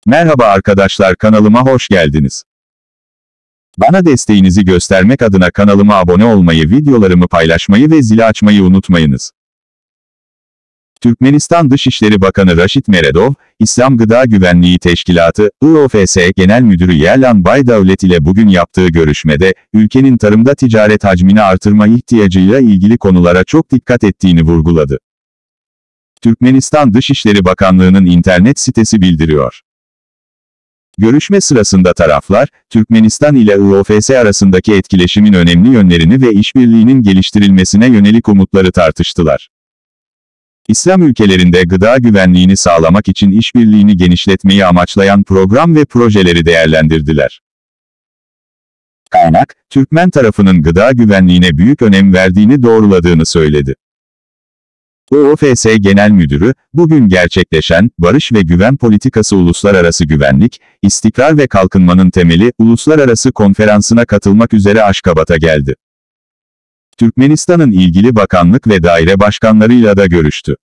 Merhaba arkadaşlar, kanalıma hoş geldiniz. Bana desteğinizi göstermek adına kanalıma abone olmayı, videolarımı paylaşmayı ve zili açmayı unutmayınız. Türkmenistan Dışişleri Bakanı Raşit Meredov, İslam Gıda Güvenliği Teşkilatı, IOFS Genel Müdürü Yerlan Baydavlet ile bugün yaptığı görüşmede, ülkenin tarımda ticaret hacmini artırma ihtiyacıyla ilgili konulara çok dikkat ettiğini vurguladı. Türkmenistan Dışişleri Bakanlığı'nın internet sitesi bildiriyor. Görüşme sırasında taraflar, Türkmenistan ile IOFS arasındaki etkileşimin önemli yönlerini ve işbirliğinin geliştirilmesine yönelik umutları tartıştılar. İslam ülkelerinde gıda güvenliğini sağlamak için işbirliğini genişletmeyi amaçlayan program ve projeleri değerlendirdiler. Kaynak, Türkmen tarafının gıda güvenliğine büyük önem verdiğini doğruladığını söyledi. IOFS Genel Müdürü, bugün gerçekleşen, Barış ve Güven Politikası Uluslararası Güvenlik, İstikrar ve Kalkınmanın Temeli, Uluslararası Konferansı'na katılmak üzere Aşkabat'a geldi. Türkmenistan'ın ilgili bakanlık ve daire başkanlarıyla da görüştü.